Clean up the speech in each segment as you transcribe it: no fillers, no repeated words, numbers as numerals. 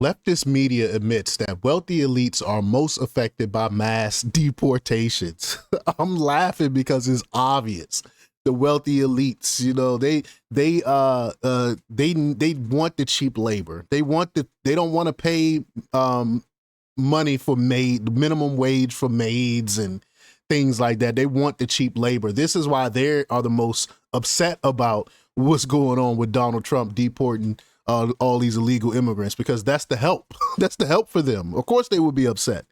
Leftist media admits that wealthy elites are most affected by mass deportations. I'm laughing because it's obvious. The wealthy elites, they want the cheap labor. They don't want to pay money for minimum wage for maids and things like that. They want the cheap labor. This is why they are the most upset about what's going on with Donald Trump deporting all these illegal immigrants, because that's the help. That's the help for them. Of course they would be upset.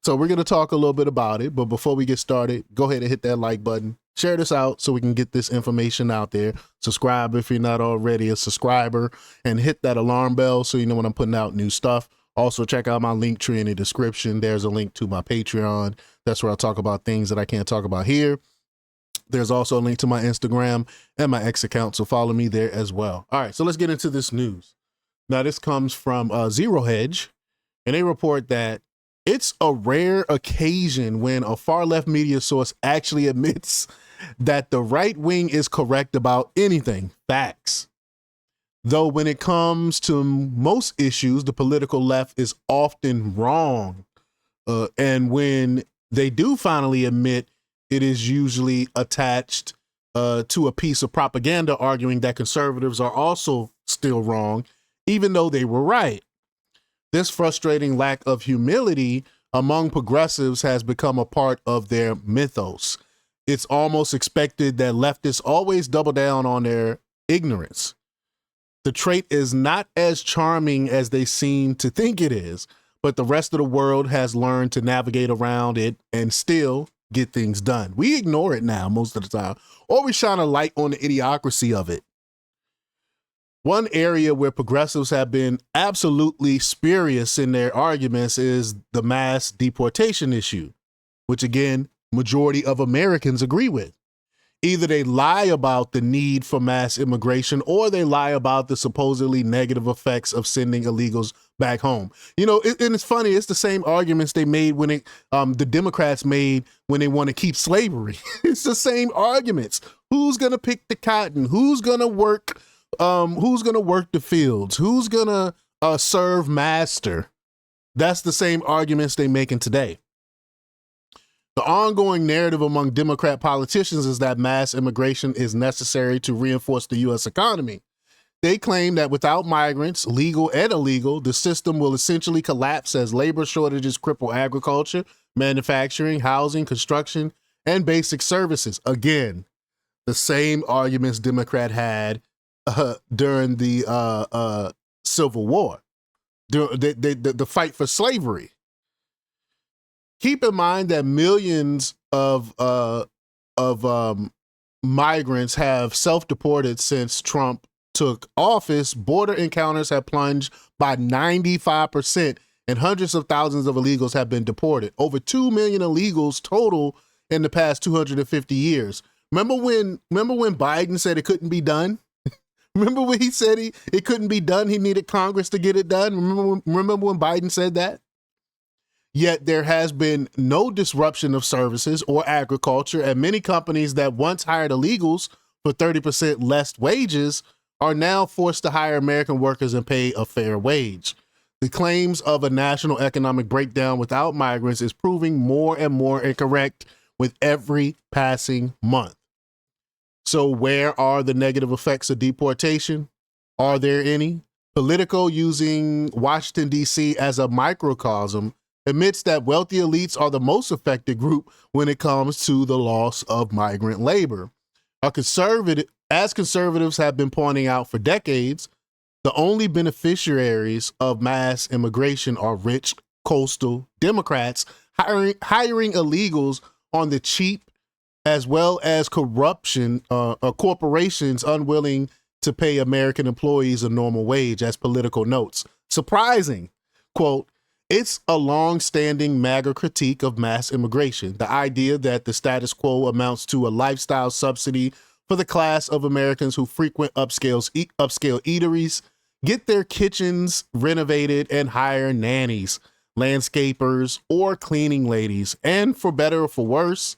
So we're going to talk a little bit about it. But before we get started, go ahead and hit that like button. Share this out so we can get this information out there. Subscribe if you're not already a subscriber, and hit that alarm bell so you know when I'm putting out new stuff. Also, check out my link tree in the description. There's a link to my Patreon. That's where I talk about things that I can't talk about here. There's also a link to my Instagram and my X account, so follow me there as well. All right, so let's get into this news. Now, this comes from Zero Hedge, and they report that it's a rare occasion when a far-left media source actually admits that the right wing is correct about anything. Facts. Though when it comes to most issues, the political left is often wrong. And when they do finally admit, it is usually attached to a piece of propaganda arguing that conservatives are also still wrong, even though they were right. This frustrating lack of humility among progressives has become a part of their mythos. It's almost expected that leftists always double down on their ignorance. The trait is not as charming as they seem to think it is, but the rest of the world has learned to navigate around it and still get things done. We ignore it now most of the time, or we shine a light on the idiocracy of it. One area where progressives have been absolutely spurious in their arguments is the mass deportation issue, which again, majority of Americans agree with. Either they lie about the need for mass immigration, or they lie about the supposedly negative effects of sending illegals back home. And it's funny, it's the same arguments they made when the Democrats made when they want to keep slavery. It's the same arguments. Who's going to pick the cotton? Who's going to work? Who's going to work the fields? Who's going to serve master? That's the same arguments they making today. The ongoing narrative among Democrat politicians is that mass immigration is necessary to reinforce the U.S. economy. They claim that without migrants, legal and illegal, the system will essentially collapse as labor shortages cripple agriculture, manufacturing, housing, construction, and basic services. Again, the same arguments Democrat had during the Civil War, the fight for slavery. Keep in mind that millions of migrants have self-deported since Trump took office. Border encounters have plunged by 95%, and hundreds of thousands of illegals have been deported. Over 2 million illegals total in the past 250 years. Remember when Biden said it couldn't be done? Remember when he said it couldn't be done? He needed Congress to get it done. Remember when Biden said that? Yet there has been no disruption of services or agriculture, and many companies that once hired illegals for 30% less wages are now forced to hire American workers and pay a fair wage. The claims of a national economic breakdown without migrants is proving more and more incorrect with every passing month. So where are the negative effects of deportation? Are there any? Politico, using Washington, D.C. as a microcosm, admits that wealthy elites are the most affected group when it comes to the loss of migrant labor. As conservatives have been pointing out for decades, the only beneficiaries of mass immigration are rich coastal Democrats hiring illegals on the cheap, as well as corporations unwilling to pay American employees a normal wage, as Politico notes. Surprising, quote, "It's a long-standing MAGA critique of mass immigration, the idea that the status quo amounts to a lifestyle subsidy for the class of Americans who frequent upscale eateries, get their kitchens renovated, and hire nannies, landscapers, or cleaning ladies. And for better or for worse,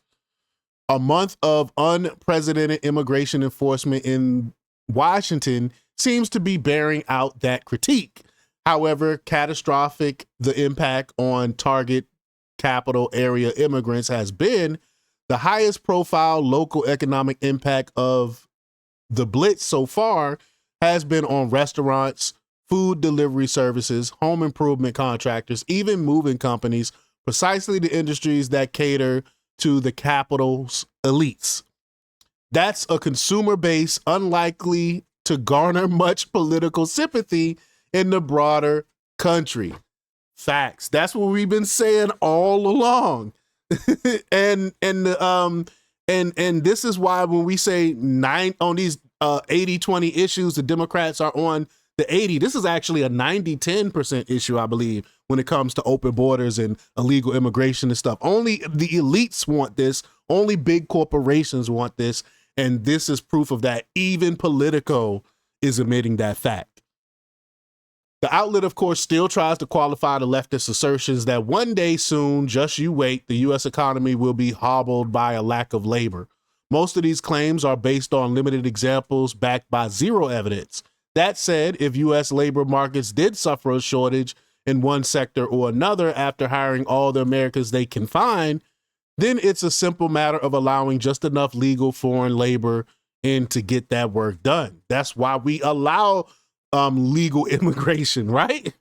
a month of unprecedented immigration enforcement in Washington seems to be bearing out that critique. However, catastrophic the impact on target capital area immigrants has been, the highest profile local economic impact of the blitz so far has been on restaurants, food delivery services, home improvement contractors, even moving companies, precisely the industries that cater to the capital's elites. That's a consumer base unlikely to garner much political sympathy in the broader country. Facts. That's what we've been saying all along. and this is why when we say nine on these 80-20 issues, the Democrats are on the 80. This is actually a 90-10% issue, I believe, when it comes to open borders and illegal immigration and stuff. Only the elites want this. Only big corporations want this. And this is proof of that. Even Politico is admitting that fact. The outlet, of course, still tries to qualify the leftist assertions that one day soon, just you wait, the U.S. economy will be hobbled by a lack of labor. Most of these claims are based on limited examples backed by zero evidence. That said, if U.S. labor markets did suffer a shortage in one sector or another after hiring all the Americans they can find, then it's a simple matter of allowing just enough legal foreign labor in to get that work done. That's why we allow legal immigration, right?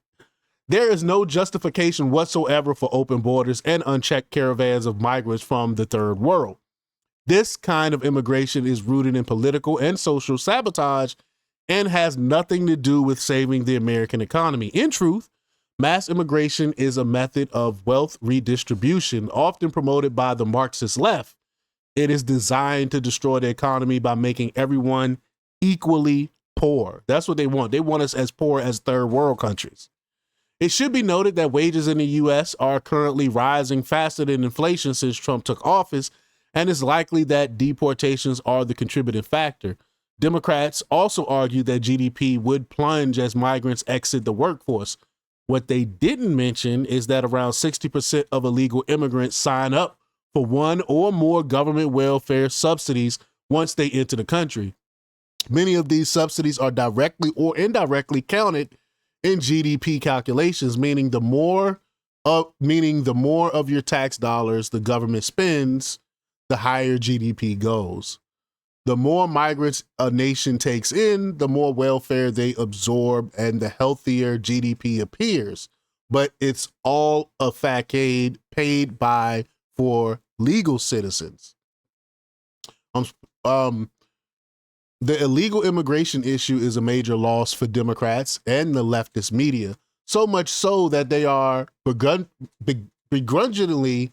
There is no justification whatsoever for open borders and unchecked caravans of migrants from the third world. This kind of immigration is rooted in political and social sabotage and has nothing to do with saving the American economy. In truth, mass immigration is a method of wealth redistribution, often promoted by the Marxist left. It is designed to destroy the economy by making everyone equally poor. That's what they want. They want us as poor as third world countries. It should be noted that wages in the U.S. are currently rising faster than inflation since Trump took office, and it's likely that deportations are the contributing factor. Democrats also argue that GDP would plunge as migrants exit the workforce. What they didn't mention is that around 60% of illegal immigrants sign up for one or more government welfare subsidies once they enter the country. Many of these subsidies are directly or indirectly counted in GDP calculations, meaning the more of your tax dollars the government spends, the higher GDP goes. The more migrants a nation takes in, the more welfare they absorb and the healthier GDP appears. But it's all a facade paid by for legal citizens. The illegal immigration issue is a major loss for Democrats and the leftist media, so much so that they are begrudgingly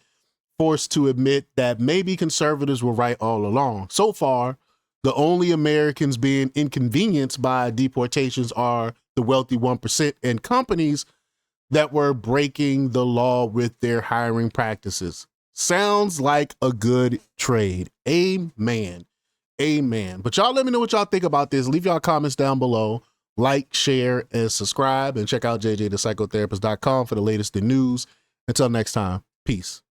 forced to admit that maybe conservatives were right all along. So far, the only Americans being inconvenienced by deportations are the wealthy 1% and companies that were breaking the law with their hiring practices. Sounds like a good trade. Amen. Amen. But y'all let me know what y'all think about this. Leave y'all comments down below. Like, share, and subscribe. And check out jjthepsychotherapist.com for the latest in news. Until next time, peace.